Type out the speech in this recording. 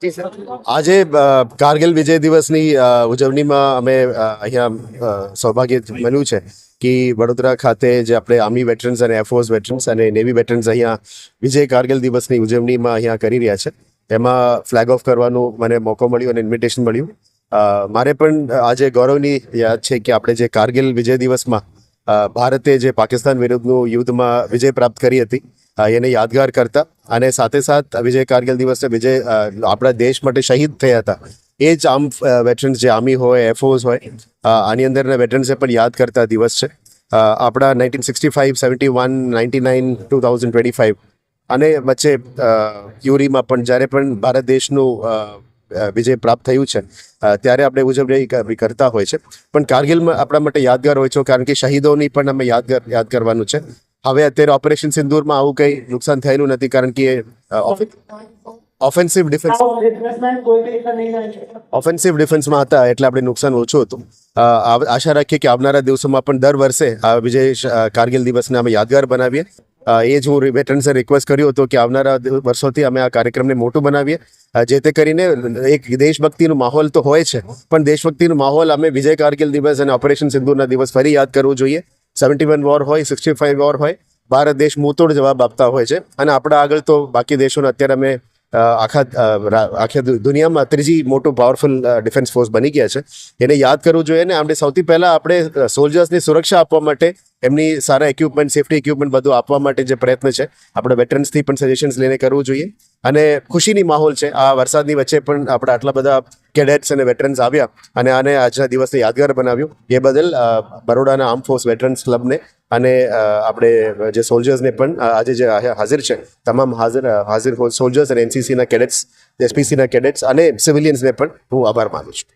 આજે કારગિલ વિજય દિવસની ઉજવણીમાં અમે અહીંયા સૌભાગ્ય મળ્યું છે કે વડોદરા ખાતે જે આપણે આર્મી વેટરન્સ અને એરફોર્સ વેટરન્સ અને નેવી વેટરન્સ અહીંયા વિજય કારગિલ દિવસની ઉજવણીમાં અહીંયા કરી રહ્યા છે. એમાં ફ્લેગ ઓફ કરવાનું મને મોકો મળ્યો અને ઇન્વિટેશન મળ્યું. મારે પણ આજે ગૌરવની યાદ છે કે આપણે જે કારગિલ વિજય દિવસમાં ભારતે જે પાકિસ્તાન વિરુદ્ધનું યુદ્ધમાં વિજય પ્રાપ્ત કરી હતી એને યાદગાર કરતા અને સાથે સાથ વિજય કારગિલ દિવસને વિજય આપણા દેશ માટે શહીદ થયા હતા એ જ વેટરન્સ જે આર્મી હોય એરફોર્સ હોય આની અંદરના વેટરન્સને પણ યાદ કરતા દિવસ છે. આપણા 1965, 71, 99, 2025 અને વચ્ચે યુરીમાં પણ જ્યારે પણ ભારત દેશનું વિજય પ્રાપ્ત થયું છે ત્યારે આપણે ઉજવણી કરતા હોય છે. પણ કારગિલમાં આપણા માટે યાદગાર હોય છે કારણ કે શહીદોની પણ અમે યાદ કરવાનું છે. હવે અત્યારે ઓપરેશન સિંદૂરમાં આવું કંઈ નુકસાન થયેલું નથી કારણ કે ઓફેન્સિવ ડિફેન્સમાં હતા એટલે આપણે નુકસાન ઓછું હતું. આશા રાખીએ કે આવનારા દિવસોમાં પણ દર વર્ષે આ વિજય કારગિલ દિવસને અમે યાદગાર બનાવીએ. એ જ હું વેટરન્સને રિક્વેસ્ટ કર્યો હતો કે આવનારા વર્ષોથી અમે આ કાર્યક્રમને મોટું બનાવીએ જે તે કરીને એક દેશભક્તિનો માહોલ તો હોય છે પણ દેશભક્તિનો માહોલ અમે વિજય કારગિલ દિવસ અને ઓપરેશન સિંદૂરના દિવસ ફરી યાદ કરવું જોઈએ. 71 વોર હોય, 65 વોર હોય, ભારત દેશ મુંહતોડ જવાબ આપતા હોય છે અને આપણા આગળ તો બાકી દેશોને અત્યારે અમે આખા દુનિયામાં ત્રીજી મોટું પાવરફુલ ડિફેન્સ ફોર્સ બની ગયા છે. એને યાદ કરવું જોઈએ ને આપણે સૌથી પહેલાં આપણે સોલ્જર્સની સુરક્ષા આપવા માટે એમની સારા ઇક્વિપમેન્ટ, સેફ્ટી ઇક્વિપમેન્ટ બધું આપવા માટે જે પ્રયત્ન છે આપણે વેટરન્સથી પણ સજેશન્સ લઈને કરવું જોઈએ. અને ખુશીની માહોલ છે. આ વરસાદની વચ્ચે પણ આપણે આટલા બધા કેડેટ્સ અને વેટરન્સ આવ્યા અને આને આજના દિવસને યાદગાર બનાવ્યું. એ બદલ બરોડાના આર્મ ફોર્સ વેટરન્સ ક્લબને અને આપણે જે સોલ્જર્સને પણ આજે જે હાજર છે તમામ હાજર સોલ્જર્સ અને એનસીસીના કેડેટ્સ, એસપીસીના કેડેટ્સ અને સિવિલિયન્સને પણ હું આભાર માનું છું.